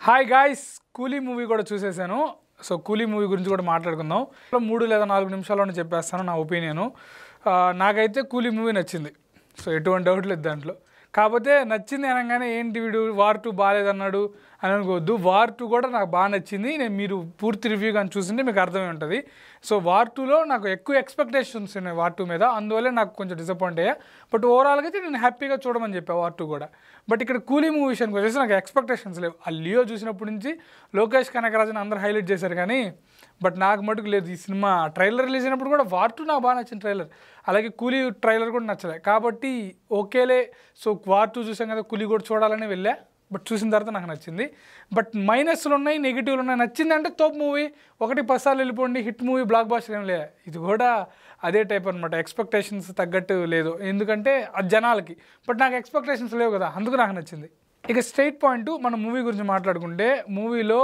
Hi guys, కూలీ movie కూడా చూసేసాను. So కూలీ మూవీ గురించి కూడా మాట్లాడుకుందాం. 3 లేదా 4 నిమిషాల్లోనే చెప్పేస్తాను నా ఒపీనియను. నాకైతే కూలీ మూవీ నచ్చింది. సో ఎటువంటి డౌట్ లేదు దాంట్లో. కాకపోతే నచ్చింది అనగానే ఏంటి వీడు వార్ 2 బాగాలేదన్నాడు అని అనుకోవద్దు. వార్ 2 కూడా నాకు బాగా నచ్చింది. మీరు పూర్తి రివ్యూ కానీ చూసింటే మీకు అర్థమై ఉంటుంది. సో వార్ 2లో నాకు ఎక్కువ ఎక్స్పెక్టేషన్స్ ఉన్నాయి వార్ 2 మీద, అందువల్లే నాకు కొంచెం డిసప్పాయింట్ అయ్యా. బట్ ఓవరాల్గా అయితే నేను హ్యాపీగా చూడమని చెప్పా వార్ 2 కూడా. బట్ ఇక్కడ కూలీ మూవీ విషయానికి వచ్చేసి నాకు ఎక్స్పెక్టేషన్స్ లేవు. ఆ లియో చూసినప్పటి నుంచి లోకేష్ కనకరాజన్ అందరూ హైలైట్ చేశారు కానీ బట్ నాకు మటుకు లేదు. ఈ సినిమా ట్రైలర్ రిలీజ్ అయినప్పుడు కూడా వార్ 2 నాకు బాగా నచ్చిన ట్రైలర్, అలాగే కూలీ ట్రైలర్ కూడా నచ్చలే. కాబట్టి ఓకేలే. సో వార్ 2 చూసాం కదా, కూలీ కూడా చూడాలని వెళ్ళా. బట్ చూసిన తర్వాత నాకు నచ్చింది. బట్ మైనస్లు ఉన్నాయి, నెగిటివ్లు ఉన్నాయి. నచ్చింది అంటే తోపు మూవీ, 1-10 సార్లు వెళ్ళిపోండి, హిట్ మూవీ, బ్లాక్ బాస్టర్ ఏం లేదు. ఇది కూడా అదే టైప్ అనమాట. ఎక్స్పెక్టేషన్స్ తగ్గట్టు లేదు, ఎందుకంటే అది జనాలకి. బట్ నాకు ఎక్స్పెక్టేషన్స్ లేవు కదా, అందుకు నాకు నచ్చింది. ఇక స్ట్రైట్ పాయింట్ మన మూవీ గురించి మాట్లాడుకుంటే, మూవీలో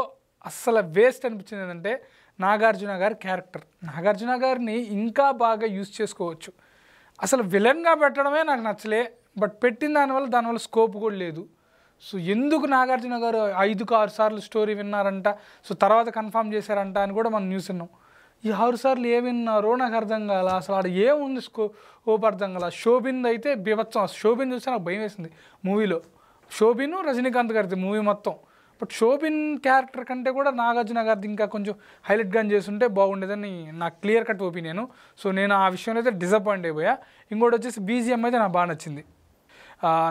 అస్సలు వేస్ట్ అనిపించింది ఏంటంటే నాగార్జున గారి క్యారెక్టర్. నాగార్జున గారిని ఇంకా బాగా యూజ్ చేసుకోవచ్చు. అసలు విలన్గా పెట్టడమే నాకు నచ్చలే. బట్ పెట్టిన దానివల్ల స్కోప్ కూడా లేదు. సో ఎందుకు నాగార్జున గారు 5-6 సార్లు స్టోరీ విన్నారంట, సో తర్వాత కన్ఫర్మ్ చేశారంట అని కూడా మనం న్యూస్ విన్నాం. ఈ 6 సార్లు ఏ విన్నారో నాకు అర్థం కాల. అసలు ఆడ ఏముంది స్కోప్ అర్థం కాల. శోభిన్ అయితే బీభత్సం. శోభిన్ చూస్తే నాకు భయం వేసింది మూవీలో. శోభిన్, రజనీకాంత్ గారిది మూవీ మొత్తం. బట్ శోభిన్ క్యారెక్టర్ కంటే కూడా నాగార్జున గారిది ఇంకా కొంచెం హైలైట్గా చేస్తుంటే బాగుండేదని నాకు క్లియర్ కట్ ఒపీనియన్. సో నేను ఆ విషయంలో అయితే డిసప్పాయింట్ అయిపోయా. ఇంకోటి వచ్చేసి బీజిఎం అయితే నాకు బాగా నచ్చింది.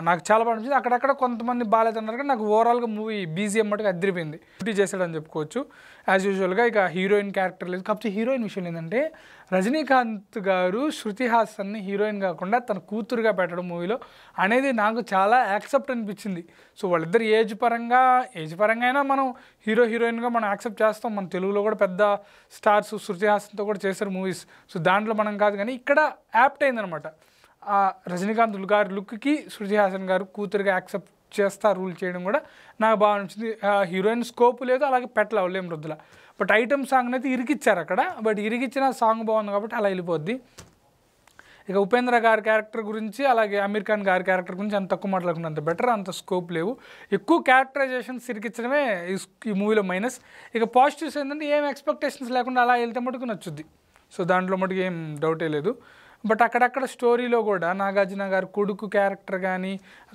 నాకు చాలా బాగా నచ్చింది. అక్కడక్కడ కొంతమంది బాగాలేదన్నారు కానీ నాకు ఓవరాల్గా మూవీ బీజిఎం మటుకు అదిరిపోయింది. డ్యూటీ చేశాడని చెప్పుకోవచ్చు యాజ్ యూజువల్గా. ఇక హీరోయిన్ క్యారెక్టర్ లేదు. కాకపోతే హీరోయిన్ విషయం ఏంటంటే రజనీకాంత్ గారు శృతి హాసన్ని హీరోయిన్ కాకుండా తన కూతురుగా పెట్టడం మూవీలో అనేది నాకు చాలా యాక్సెప్ట్ అనిపించింది. సో వాళ్ళిద్దరు ఏజ్ పరంగా అయినా మనం హీరోయిన్గా మనం యాక్సెప్ట్ చేస్తాం. మన తెలుగులో కూడా పెద్ద స్టార్స్ శృతి హాసన్తో కూడా చేశారు మూవీస్. సో దాంట్లో మనం కాదు కానీ ఇక్కడ యాప్ట్ అయిందనమాట. రజనీకాంత్ గారి లుక్కి శృతి హాసన్ గారు కూతురుగా యాక్సెప్ట్ చేస్తా రూల్ చేయడం కూడా నాకు బాగా అనిపించింది. హీరోయిన్ స్కోప్ లేదు, అలాగే పెట్టలే వాళ్ళేం రుద్దుల. బట్ ఐటమ్ సాంగ్ని అయితే ఇరికిచ్చారు అక్కడ. బట్ ఇరికిచ్చిన సాంగ్ బాగుంది కాబట్టి అలా వెళ్ళిపోద్ది. ఇక ఉపేంద్ర గారి క్యారెక్టర్ గురించి, అలాగే అమీర్ ఖాన్ గారి క్యారెక్టర్ గురించి అంత తక్కువ మాట్లాడుకున్నా అంత బెటర్. అంత స్కోప్ లేవు. ఎక్కువ క్యారెక్టరైజేషన్స్ ఇరికించడమే ఈ మూవీలో మైనస్. ఇక పాజిటివ్స్ ఏంటంటే ఏం ఎక్స్పెక్టేషన్స్ లేకుండా అలా వెళ్తే మటుకు నచ్చుద్ది. సో దాంట్లో మటుకు ఏం డౌటే లేదు. బట్ అక్కడక్కడ స్టోరీలో కూడా నాగార్జున గారు కొడుకు క్యారెక్టర్ కానీ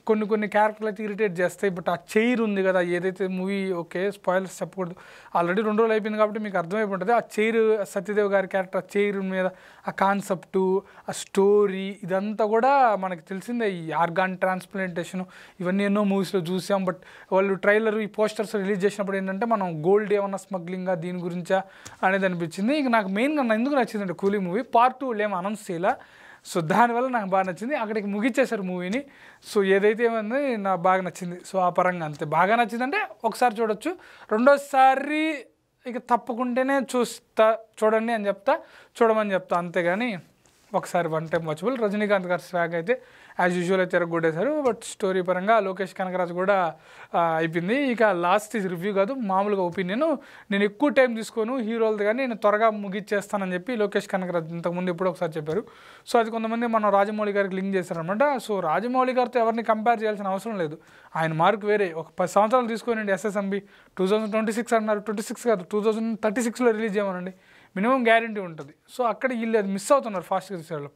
కొన్ని క్యారెక్టర్లు అయితే ఇరిటేట్ చేస్తాయి. బట్ ఆ చైర్ ఉంది కదా, ఏదైతే మూవీ ఓకే స్పాయిలర్స్ చెప్పకూడదు, ఆల్రెడీ 2 రోజులు అయిపోయింది కాబట్టి మీకు అర్థమైపోతుంది. ఆ చైర్, సత్యదేవ్ గారి క్యారెక్టర్, ఆ చైర్ మీద ఆ కాన్సెప్టు, ఆ స్టోరీ, ఇదంతా కూడా మనకి తెలిసిందే. ఈ ఆర్గాన్ ట్రాన్స్ప్లాంటేషన్ ఇవన్నీ ఎన్నో మూవీస్లో చూసాం. బట్ వాళ్ళు ట్రైలర్, ఈ పోస్టర్స్ రిలీజ్ చేసినప్పుడు ఏంటంటే మనం గోల్డ్ ఏమన్నా స్మగ్లింగ్గా దీని గురించా అనేది అనిపించింది. ఇక నాకు మెయిన్గా ఎందుకు నచ్చిందంటే కూలీ మూవీ పార్ట్ 2 ఏమో అనౌన్స్ చేయాల. సో దానివల్ల నాకు బాగా నచ్చింది. అక్కడికి ముగిచ్చేశారు మూవీని. సో ఏదైతే ఏమైంది నాకు బాగా నచ్చింది. సో ఆ పరంగా అంతే. బాగా నచ్చిందంటే ఒకసారి చూడొచ్చు, రెండోసారి ఇక తప్పకుండానే చూడండి అని చూడమని చెప్తా. అంతేగాని ఒకసారి వన్ టైం వాచబుల్. రజనీకాంత్ గారి స్వాగ్ అయితే యాజ్ యూజువల్ అయితే ఎరగొట్టేశారు. బట్ స్టోరీ పరంగా లోకేష్ కనకరాజు కూడా అయిపోయింది. ఇక లాస్ట్ రివ్యూ కాదు, మామూలుగా ఒపీనియన్. నేను ఎక్కువ టైం తీసుకోను హీరోలది కానీ నేను త్వరగా ముగిచ్చేస్తానని చెప్పి లోకేష్ కనకరాజు ఇంతకుముందు ఎప్పుడో ఒకసారి చెప్పారు. సో అది కొంతమంది మనం రాజమౌళి గారికి లింక్ చేశారనమాట. సో రాజమౌళి గారితో ఎవరిని కంపేర్ చేయాల్సిన అవసరం లేదు. ఆయన మార్క్ వేరే. ఒక 10 సంవత్సరాలు తీసుకోనండి. ఎస్ఎస్ఎంబి 2026 అన్నారు, 26 కాదు 2036లో రిలీజ్ చేయమనండి, మినిమం గ్యారంటీ ఉంటుంది. సో అక్కడ వీళ్ళు అది మిస్ అవుతున్నారు ఫాస్ట్గా తీసేవాళ్ళు.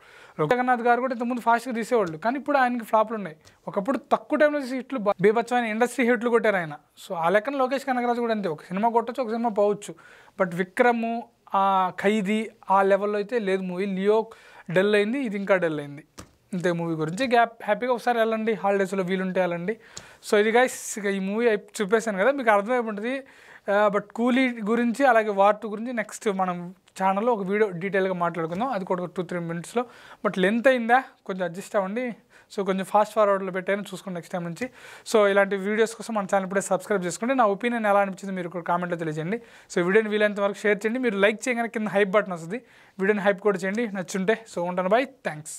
జగన్నాథ్ గారు కూడా ఇంతకుముందు ఫాస్ట్గా తీసేవాళ్ళు, కానీ ఇప్పుడు ఆయనకి ఫ్లాప్లు ఉన్నాయి. ఒకప్పుడు తక్కువ టైంలో తీసి హిట్లు, బీభత్సమైన ఇండస్ట్రీ హిట్లు కొట్టారు ఆయన. సో ఆ లెక్కన లోకేష్ కనకరాజు కూడా అంతే. ఒక సినిమా కొట్టచ్చు, ఒక సినిమా పోవచ్చు. బట్ విక్రమ్, ఖైదీ ఆ లెవెల్లో అయితే లేదు మూవీ. లియో డల్ అయింది, ఇది ఇంకా డల్ అయింది. ఇంతే మూవీ గురించి. హ్యాపీగా ఒకసారి వెళ్ళండి, హాలిడేస్లో వీలుంటే వెళ్ళండి. సో ఇది గైస్, ఇక ఈ మూవీ చూపేశాను కదా, మీకు అర్థమైపోతుంది. బట్ కూలీ గురించి అలాగే వార్ 2 గురించి నెక్స్ట్ మనం ఛానల్లో ఒక వీడియో డీటెయిల్గా మాట్లాడుకుందాం. అది కూడా 2-3 మినిట్స్లో. బట్ లెంత్ అయిందా కొంచెం అడ్జస్ట్ అవ్వండి. సో కొంచెం ఫాస్ట్ ఫార్వర్డ్లో పెట్టాను, చూసుకోండి నెక్స్ట్ టైం నుంచి. సో ఇలాంటి వీడియోస్ కోసం మన ఛానల్ ఇప్పుడే సబ్స్క్రైబ్ చేసుకోండి. నా ఒపీనియన్ ఎలా అనిపించింది మీరు కామెంట్లో తెలియజేయండి. సో వీడియోని వీలైనంత వరకు షేర్ చేయండి. మీరు లైక్ చేయగానే కింద హైప్ బటన్ వస్తుంది, వీడియోని హైప్ కూడా చేయండి నచ్చుంటే. సో ఉంటాను, బై, థ్యాంక్స్.